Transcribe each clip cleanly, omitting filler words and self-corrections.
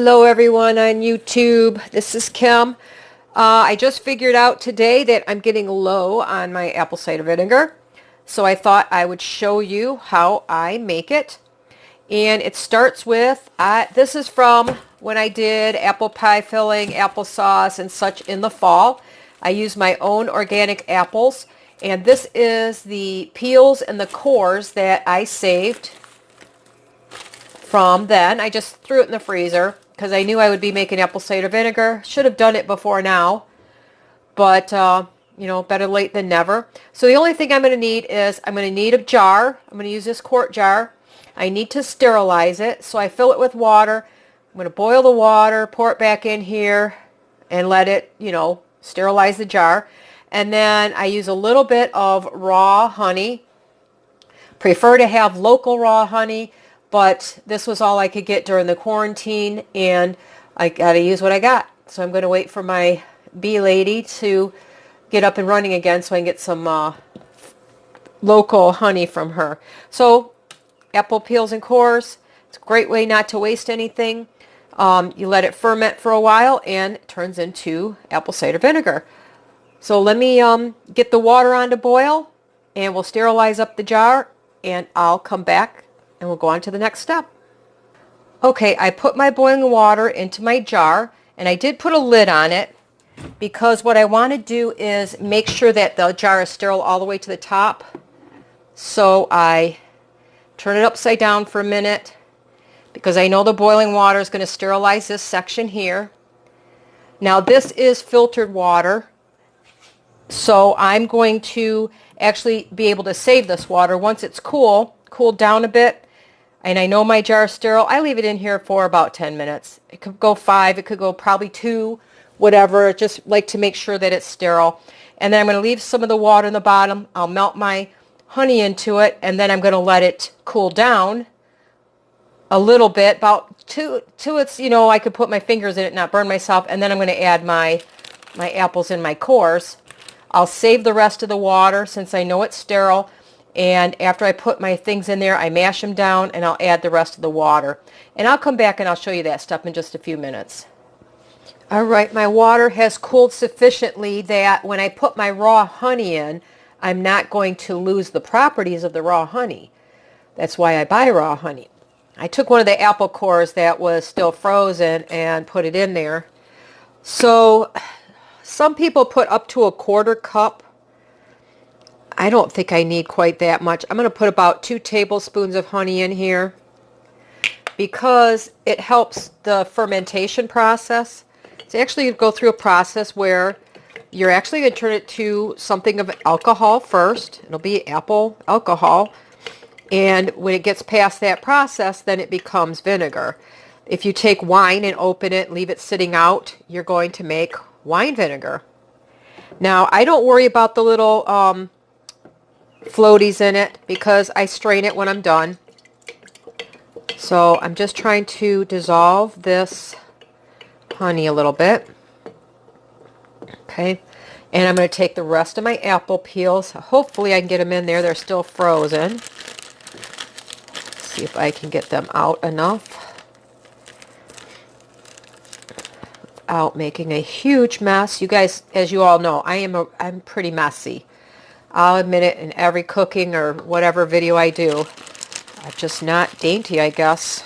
Hello everyone on YouTube. This is Kim. I just figured out today that I'm getting low on my apple cider vinegar. So I thought I would show you how I make it. And it starts with, this is from when I did apple pie filling, applesauce and such in the fall. I use my own organic apples. And this is the peels and the cores that I saved from then. I just threw it in the freezer because I knew I would be making apple cider vinegar. Should have done it before now, but you know, better late than never. So the only thing I'm going to need is I'm going to need a jar. I'm going to use this quart jar. I need to sterilize it, so I fill it with water. I'm going to boil the water, pour it back in here, and let it, you know, sterilize the jar. And then I use a little bit of raw honey. Prefer to have local raw honey, but this was all I could get during the quarantine, and I got to use what I got. So I'm going to wait for my bee lady to get up and running again so I can get some local honey from her. So apple peels and cores, it's a great way not to waste anything. You let it ferment for a while and it turns into apple cider vinegar. So let me get the water on to boil, and we'll sterilize up the jar, and I'll come back and we'll go on to the next step. Okay, I put my boiling water into my jar, and I did put a lid on it because what I want to do is make sure that the jar is sterile all the way to the top. So I turn it upside down for a minute because I know the boiling water is going to sterilize this section here. Now this is filtered water, so I'm going to actually be able to save this water once it's cooled down a bit. And I know my jar is sterile. I leave it in here for about 10 minutes. It could go 5, it could go probably 2, whatever. Just like to make sure that it's sterile. And then I'm going to leave some of the water in the bottom. I'll melt my honey into it, and then I'm going to let it cool down a little bit, about two it's, you know, I could put my fingers in it and not burn myself. And then I'm going to add my apples and my cores. I'll save the rest of the water since I know it's sterile. And after I put my things in there, I mash them down, and I'll add the rest of the water. And I'll come back and I'll show you that stuff in just a few minutes. All right, my water has cooled sufficiently that when I put my raw honey in, I'm not going to lose the properties of the raw honey. That's why I buy raw honey. I took one of the apple cores that was still frozen and put it in there. So some people put up to a 1/4 cup. I don't think I need quite that much. I'm going to put about 2 tablespoons of honey in here because it helps the fermentation process. It's actually go through a process where you're actually going to turn it to something of alcohol first. It'll be apple alcohol. And when it gets past that process, then it becomes vinegar. If you take wine and open it, leave it sitting out, you're going to make wine vinegar. Now, I don't worry about the little floaties in it because I strain it when I'm done. So I'm just trying to dissolve this honey a little bit. Okay, and I'm going to take the rest of my apple peels. Hopefully I can get them in there. They're still frozen. See if I can get them out enough without making a huge mess. You guys, as you all know, I'm pretty messy. I'll admit it in every cooking or whatever video I do. I'm just not dainty, I guess.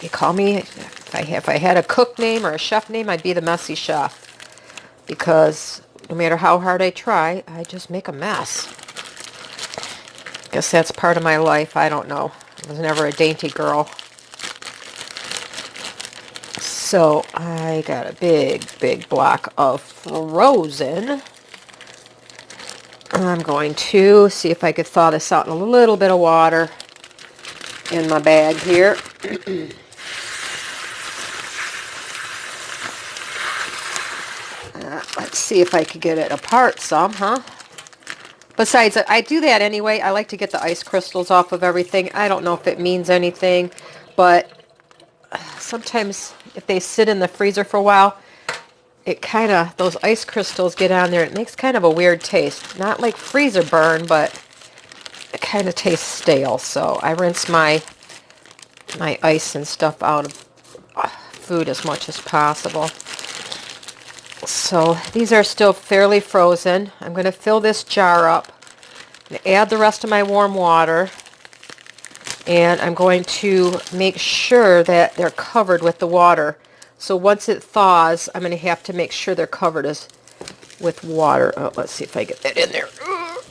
You call me, if I had a cook name or a chef name, I'd be the messy chef. Because no matter how hard I try, I just make a mess. Guess that's part of my life. I don't know. I was never a dainty girl. So I got a big block of frozen. I'm going to see if I could thaw this out in a little bit of water in my bag here. Let's see if I could get it apart some, huh? Besides, I do that anyway. I like to get the ice crystals off of everything. I don't know if it means anything, but sometimes if they sit in the freezer for a while, it kind of, those ice crystals get on there. It makes kind of a weird taste. Not like freezer burn, but it kind of tastes stale. So I rinse my ice and stuff out food as much as possible. So these are still fairly frozen. I'm going to fill this jar up. I'm going to add the rest of my warm water. And I'm going to make sure that they're covered with the water. So once it thaws, I'm going to have to make sure they're covered with water. Oh, let's see if I get that in there.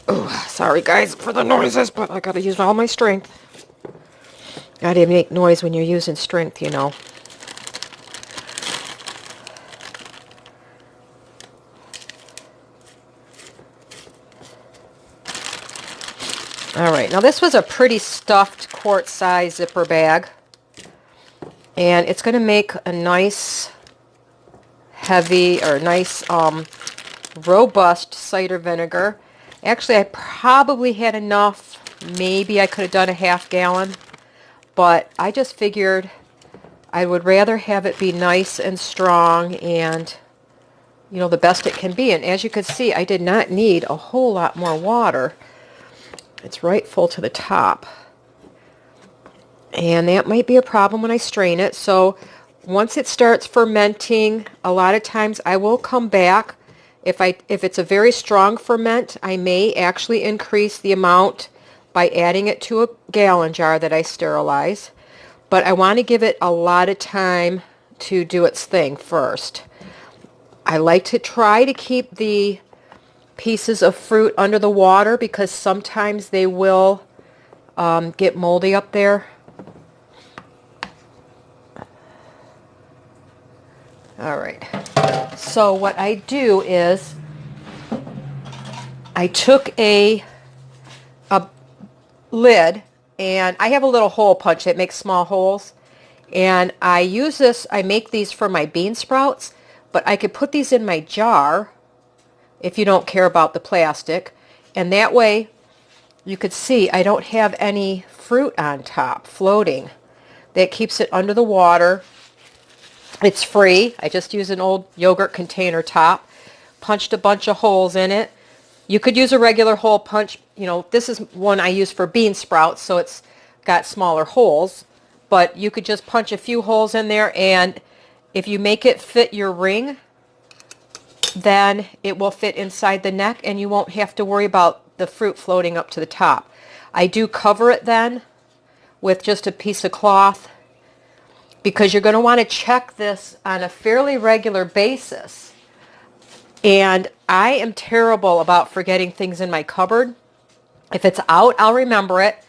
Oh, sorry guys for the noises, but I got to use all my strength. Got to make noise when you're using strength, you know. Alright, now this was a pretty stuffed quart-size zipper bag. And it's going to make a nice, heavy, or nice, robust cider vinegar. Actually, I probably had enough. Maybe I could have done a half gallon. But I just figured I would rather have it be nice and strong and, you know, the best it can be. And as you can see, I did not need a whole lot more water. It's right full to the top. And that might be a problem when I strain it. So once it starts fermenting, a lot of times I will come back. If it's a very strong ferment, I may actually increase the amount by adding it to a gallon jar that I sterilize. But I want to give it a lot of time to do its thing first. I like to try to keep the pieces of fruit under the water because sometimes they will get moldy up there. Alright, so what I do is I took a lid, and I have a little hole punch that makes small holes, and I use this, I make these for my bean sprouts, but I could put these in my jar if you don't care about the plastic, and that way you could see I don't have any fruit on top floating. That keeps it under the water. It's free. I just use an old yogurt container top, punched a bunch of holes in it. You could use a regular hole punch. You know, this is one I use for bean sprouts, so it's got smaller holes, but you could just punch a few holes in there, and if you make it fit your ring, then it will fit inside the neck and you won't have to worry about the fruit floating up to the top. I do cover it then with just a piece of cloth because you're going to want to check this on a fairly regular basis. And I am terrible about forgetting things in my cupboard. If it's out, I'll remember it.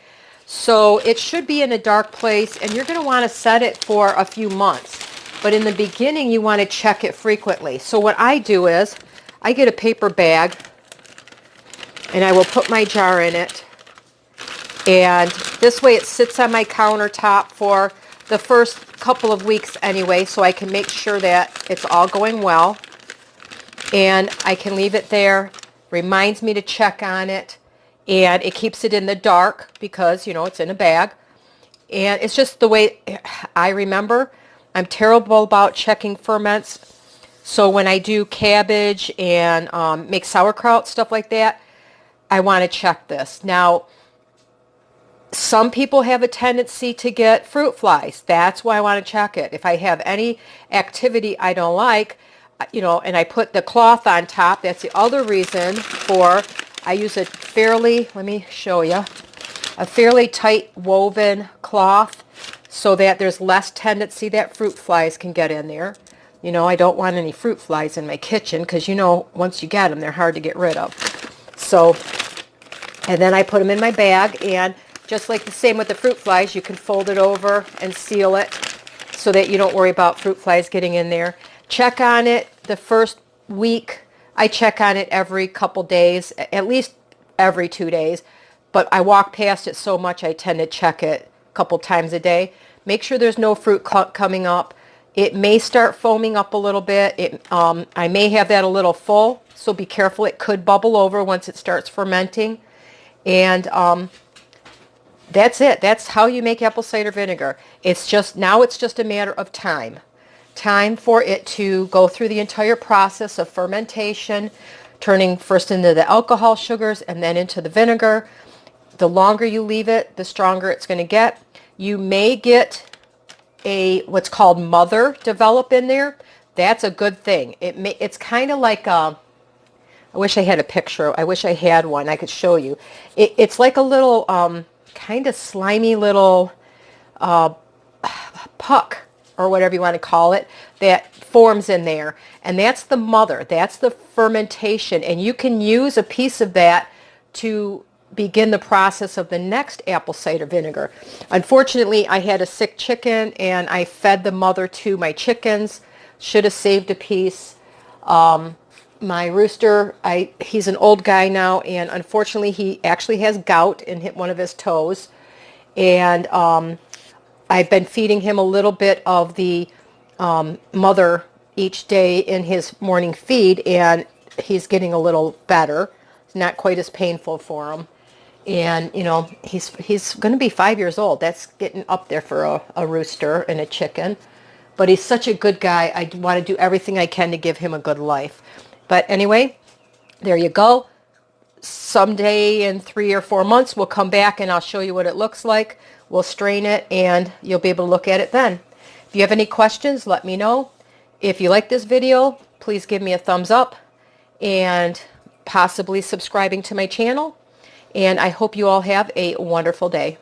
So it should be in a dark place, and you're going to want to set it for a few months. But in the beginning, you want to check it frequently. So what I do is I get a paper bag, and I will put my jar in it. And this way it sits on my countertop for the first couple of weeks anyway, so I can make sure that it's all going well. And I can leave it there. Reminds me to check on it. And it keeps it in the dark because, you know, it's in a bag. And it's just the way I remember. I'm terrible about checking ferments. So when I do cabbage and make sauerkraut, stuff like that, I want to check this. Now, some people have a tendency to get fruit flies. That's why I want to check it. If I have any activity I don't like, you know, and I put the cloth on top, that's the other reason for, I use a fairly, let me show you, a fairly tight woven cloth so that there's less tendency that fruit flies can get in there. You know, I don't want any fruit flies in my kitchen because, you know, once you get them, they're hard to get rid of. So, and then I put them in my bag, and just like the same with the fruit flies, you can fold it over and seal it so that you don't worry about fruit flies getting in there. Check on it the first week. I check on it every couple days, at least every 2 days. But I walk past it so much I tend to check it a couple times a day. Make sure there's no fruit coming up. It may start foaming up a little bit. I may have that a little full, so be careful. It could bubble over once it starts fermenting. And that's it. That's how you make apple cider vinegar. It's just a matter of time. Time for it to go through the entire process of fermentation, turning first into the alcohol sugars and then into the vinegar. The longer you leave it, the stronger it's going to get. You may get what's called mother develop in there, that's a good thing. It's kind of like I wish I had a picture. I wish I had one. I could show you. It's like a little kind of slimy little puck or whatever you want to call it that forms in there. And that's the mother. That's the fermentation. And you can use a piece of that to begin the process of the next apple cider vinegar. Unfortunately, I had a sick chicken and I fed the mother to my chickens. Should have saved a piece. My rooster, he's an old guy now, and unfortunately he actually has gout and hit one of his toes. And I've been feeding him a little bit of the mother each day in his morning feed, and he's getting a little better. It's not quite as painful for him. And, you know, he's going to be 5 years old. That's getting up there for a rooster and a chicken. But he's such a good guy. I want to do everything I can to give him a good life. But anyway, there you go. Someday in 3 or 4 months, we'll come back and I'll show you what it looks like. We'll strain it and you'll be able to look at it then. If you have any questions, let me know. If you like this video, please give me a thumbs up and possibly subscribing to my channel. And I hope you all have a wonderful day.